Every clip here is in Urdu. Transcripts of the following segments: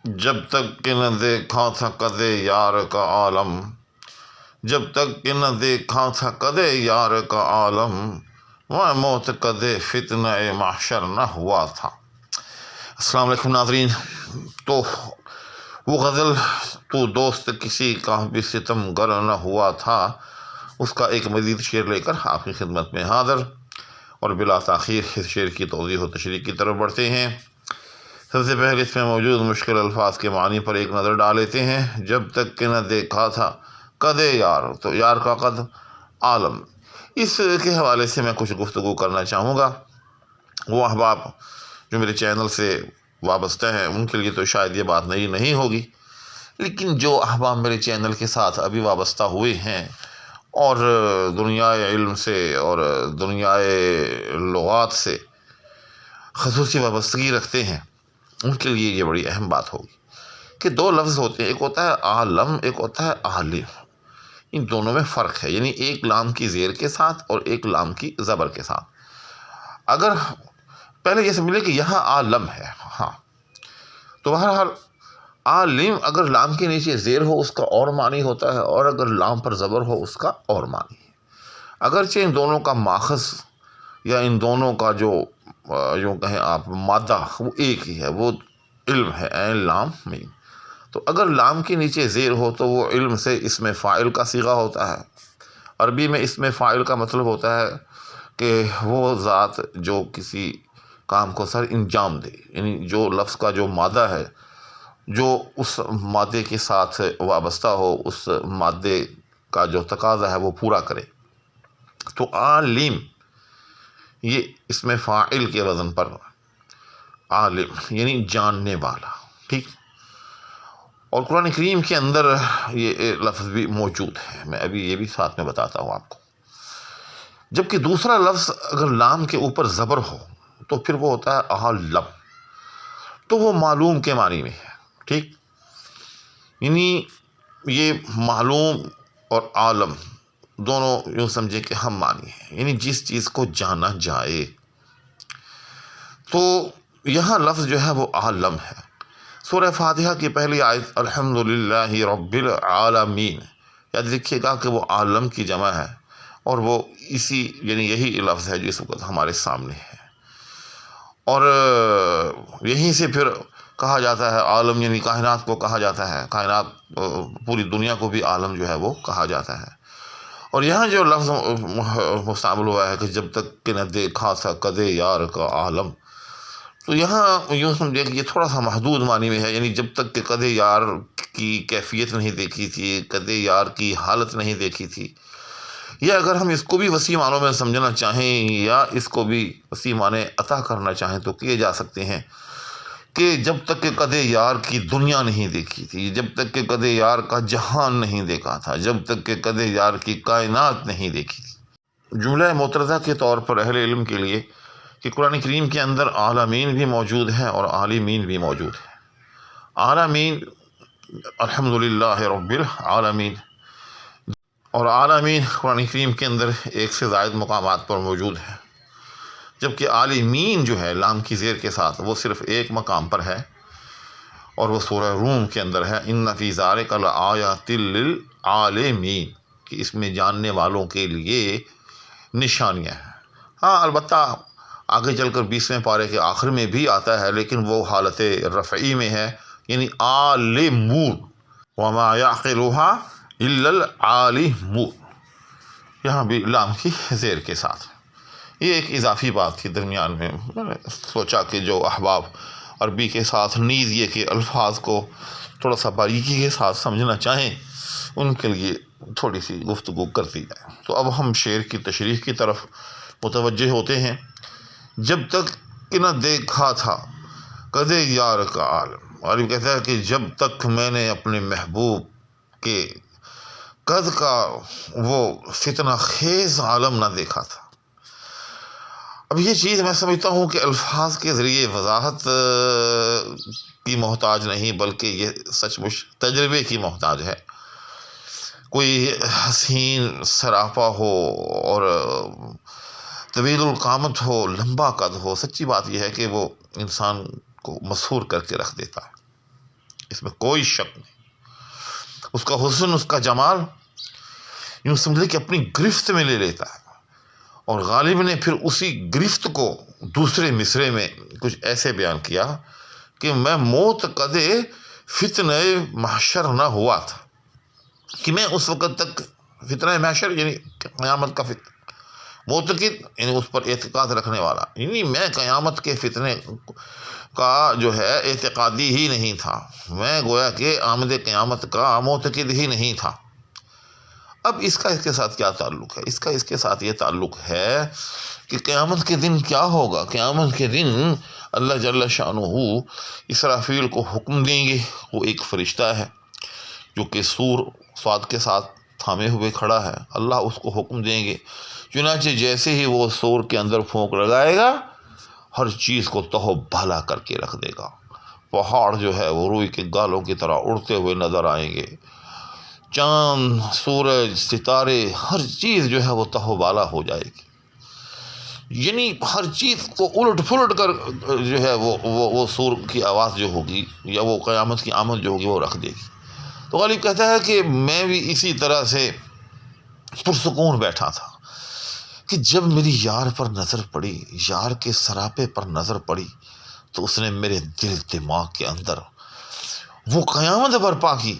جب تک کہ نہ دیکھا تھا قد یار کا عالم، جب تک کہ نہ دیکھا تھا قد یار کا عالم، وہ موت قد فتنہ محشر نہ ہوا تھا۔ السلام علیکم ناظرین۔ تو وہ غزل تو دوست کسی کا بھی ستم گر نہ ہوا تھا، اس کا ایک مزید شعر لے کر آپ کی خدمت میں حاضر، اور بلا تاخیر اس شعر کی توضیح و تشریح کی طرف بڑھتے ہیں۔ سب سے پہلے اس میں موجود مشکل الفاظ کے معنی پر ایک نظر ڈال لیتے ہیں۔ جب تک کہ نہ دیکھا تھا قد یار، تو یار کا قد، عالم، اس کے حوالے سے میں کچھ گفتگو کرنا چاہوں گا۔ وہ احباب جو میرے چینل سے وابستہ ہیں ان کے لیے تو شاید یہ بات نئی نہیں ہوگی، لیکن جو احباب میرے چینل کے ساتھ ابھی وابستہ ہوئے ہیں اور دنیا علم سے اور دنیا لغات سے خصوصی وابستگی رکھتے ہیں، ان کے لیے یہ بڑی اہم بات ہوگی کہ دو لفظ ہوتے ہیں، ایک ہوتا ہے عالم، ایک ہوتا ہے عالم۔ ان دونوں میں فرق ہے، یعنی ایک لام کی زیر کے ساتھ اور ایک لام کی زبر کے ساتھ۔ اگر پہلے یہ سمجھ لیں کہ یہاں عالم ہے، ہاں، تو بہرحال عالم اگر لام کے نیچے زیر ہو اس کا اور معنی ہوتا ہے، اور اگر لام پر زبر ہو اس کا اور معنی ہے۔ اگرچہ ان دونوں کا ماخذ یا ان دونوں کا جو یوں کہیں آپ مادہ وہ ایک ہی ہے، وہ علم ہے، عین لام میم۔ تو اگر لام کے نیچے زیر ہو تو وہ علم سے اسم فاعل کا صیغہ ہوتا ہے۔ عربی میں اسم فاعل کا مطلب ہوتا ہے کہ وہ ذات جو کسی کام کو سر انجام دے، یعنی جو لفظ کا جو مادہ ہے جو اس مادے کے ساتھ وابستہ ہو، اس مادے کا جو تقاضا ہے وہ پورا کرے۔ تو عالم یہ اسم فاعل کے وزن پر عالم یعنی جاننے والا، ٹھیک۔ اور قرآن کریم کے اندر یہ لفظ بھی موجود ہے، میں ابھی یہ بھی ساتھ میں بتاتا ہوں آپ کو۔ جبکہ دوسرا لفظ اگر لام کے اوپر زبر ہو تو پھر وہ ہوتا ہے عالم، تو وہ معلوم کے معنی میں ہے، ٹھیک۔ یعنی یہ معلوم اور عالم دونوں یوں سمجھے کہ ہم معنی ہیں، یعنی جس چیز کو جانا جائے۔ تو یہاں لفظ جو ہے وہ عالم ہے۔ سورہ فاتحہ کی پہلی آیت الحمدللہ رب العالمین، یاد رکھیے گا کہ وہ عالم کی جمع ہے، اور وہ اسی یعنی یہی لفظ ہے جو اس وقت ہمارے سامنے ہے۔ اور یہیں سے پھر کہا جاتا ہے عالم یعنی کائنات کو کہا جاتا ہے، کائنات پوری دنیا کو بھی عالم جو ہے وہ کہا جاتا ہے۔ اور یہاں جو لفظ مستعمل ہوا ہے کہ جب تک کہ نہ دیکھا تھا قد یار کا عالم، تو یہاں یوں سمجھے کہ یہ تھوڑا سا محدود معنی میں ہے، یعنی جب تک کہ قد یار کی کیفیت نہیں دیکھی تھی، قد یار کی حالت نہیں دیکھی تھی۔ یا اگر ہم اس کو بھی وسیع معنوں میں سمجھنا چاہیں یا اس کو بھی وسیع معنی عطا کرنا چاہیں تو کیے جا سکتے ہیں کہ جب تک کہ قد یار کی دنیا نہیں دیکھی تھی، جب تک کہ قد یار کا جہان نہیں دیکھا تھا، جب تک کہ قد یار کی کائنات نہیں دیکھی تھی۔ جملہ معترضہ کے طور پر اہل علم کے لیے کہ قرآن کریم کے اندر عالمین بھی موجود ہے اور عالمین بھی موجود ہے۔ عالمین الحمدللہ رب العالمین، اور عالمین قرآن کریم کے اندر ایک سے زائد مقامات پر موجود ہے، جبکہ عالمین جو ہے لام کی زیر کے ساتھ وہ صرف ایک مقام پر ہے، اور وہ سورہ روم کے اندر ہے، ان فی ذالک لآیات للعالمین، کہ اس میں جاننے والوں کے لیے نشانیاں ہیں۔ ہاں البتہ آگے چل کر 20ویں پارے کے آخر میں بھی آتا ہے، لیکن وہ حالت رفعی میں ہے، یعنی عالمون وما یعقلها الا العالمون، یہاں بھی لام کی زیر کے ساتھ۔ یہ ایک اضافی بات تھی درمیان میں، میں نے سوچا کہ جو احباب عربی کے ساتھ نیز یہ کہ الفاظ کو تھوڑا سا باریکی کے ساتھ سمجھنا چاہیں ان کے لیے تھوڑی سی گفتگو کر دی جائے۔ تو اب ہم شعر کی تشریح کی طرف متوجہ ہوتے ہیں۔ جب تک کہ نہ دیکھا تھا قد یار کا عالم، عالم کہتا ہے کہ جب تک میں نے اپنے محبوب کے قد کا وہ فتنہ خیز عالم نہ دیکھا تھا۔ اب یہ چیز میں سمجھتا ہوں کہ الفاظ کے ذریعے وضاحت کی محتاج نہیں، بلکہ یہ سچ مچ تجربے کی محتاج ہے۔ کوئی حسین سراپا ہو اور طویل القامت ہو، لمبا قد ہو، سچی بات یہ ہے کہ وہ انسان کو مسحور کر کے رکھ دیتا ہے۔ اس میں کوئی شک نہیں. اس کا حسن، اس کا جمال یوں سمجھے کہ اپنی گرفت میں لے لیتا ہے. اور غالب نے پھر اسی گرفت کو دوسرے مصرے میں کچھ ایسے بیان کیا کہ میں موت قدے فتنہ محشر نہ ہوا تھا، کہ میں اس وقت تک فتنہ محشر یعنی قیامت کا معتقد یعنی اس پر اعتقاد رکھنے والا، یعنی میں قیامت کے فتنے کا جو ہے اعتقادی ہی نہیں تھا، میں گویا کہ آمد قیامت کا معتقد ہی نہیں تھا. اب اس کا اس کے ساتھ کیا تعلق ہے؟ اس کا اس کے ساتھ یہ تعلق ہے کہ قیامت کے دن کیا ہوگا. قیامت کے دن اللہ جل شانہ اسرافیل کو حکم دیں گے. وہ ایک فرشتہ ہے جو کہ سور صاد کے ساتھ تھامے ہوئے کھڑا ہے. اللہ اس کو حکم دیں گے. چنانچہ جیسے ہی وہ سور کے اندر پھونک لگائے گا، ہر چیز کو تہو بھالا کر کے رکھ دے گا. پہاڑ جو ہے وہ روئی کے گالوں کی طرح اڑتے ہوئے نظر آئیں گے. چاند، سورج، ستارے، ہر چیز جو ہے وہ تہو بالا ہو جائے گی. یعنی ہر چیز کو الٹ پھلٹ کر جو ہے وہ سور کی آواز جو ہوگی یا وہ قیامت کی آمد جو ہوگی وہ رکھ دے گی. تو غالب کہتا ہے کہ میں بھی اسی طرح سے پرسکون بیٹھا تھا کہ جب میری یار پر نظر پڑی، یار کے سراپے پر نظر پڑی، تو اس نے میرے دل دماغ کے اندر وہ قیامت برپا کی.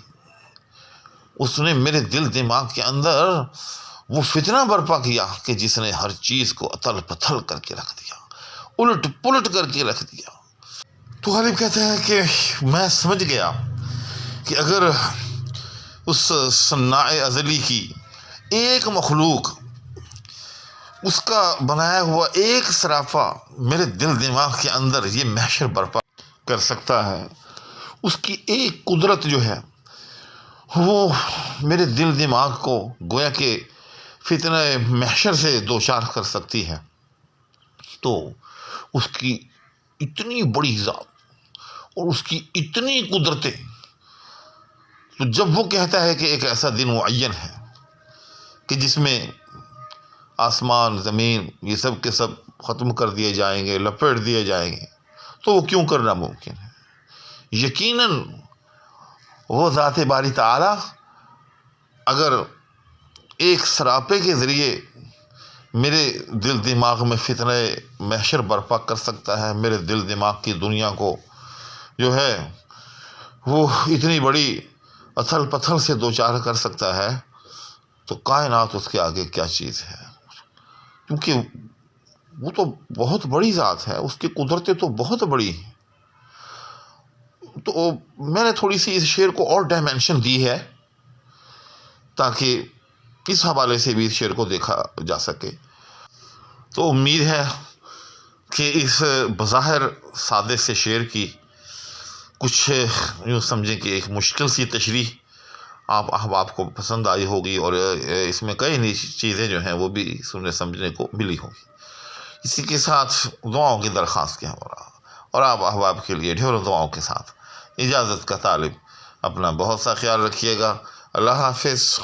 اس نے میرے دل دماغ کے اندر وہ فتنہ برپا کیا کہ جس نے ہر چیز کو اتل پتھل کر کے رکھ دیا، الٹ پلٹ کر کے رکھ دیا. تو غالب کہتا ہے کہ میں سمجھ گیا کہ اگر اس صناع ازلی کی ایک مخلوق، اس کا بنایا ہوا ایک سراپا میرے دل دماغ کے اندر یہ محشر برپا کر سکتا ہے، اس کی ایک قدرت جو ہے وہ میرے دل دماغ کو گویا کہ فتنہ محشر سے دوچار کر سکتی ہے، تو اس کی اتنی بڑی ذات اور اس کی اتنی قدرتیں. تو جب وہ کہتا ہے کہ ایک ایسا دن معین ہے کہ جس میں آسمان، زمین یہ سب کے سب ختم کر دیے جائیں گے، لپیٹ دیے جائیں گے، تو وہ کیوں کرنا ممکن ہے؟ یقیناً وہ ذات باری تعالی اگر ایک سراپے کے ذریعے میرے دل دماغ میں فتنہ محشر برپا کر سکتا ہے، میرے دل دماغ کی دنیا کو جو ہے وہ اتنی بڑی اتھل پتھل سے دوچار کر سکتا ہے، تو کائنات اس کے آگے کیا چیز ہے؟ کیونکہ وہ تو بہت بڑی ذات ہے، اس کی قدرتیں تو بہت بڑی ہیں. تو میں نے تھوڑی سی اس شعر کو اور ڈائمینشن دی ہے تاکہ اس حوالے سے بھی اس شعر کو دیکھا جا سکے. تو امید ہے کہ اس بظاہر سادے سے شعر کی کچھ یوں سمجھیں کہ ایک مشکل سی تشریح آپ احباب کو پسند آئی ہوگی، اور اس میں کئی نئی چیزیں جو ہیں وہ بھی سننے سمجھنے کو ملی ہوگی. اسی کے ساتھ دعاؤں کی درخواست کیا ہو رہا، اور آپ احباب کے لیے ڈھیروں دعاؤں کے ساتھ اجازت کا طالب. اپنا بہت سا خیال رکھیے گا. اللہ حافظ.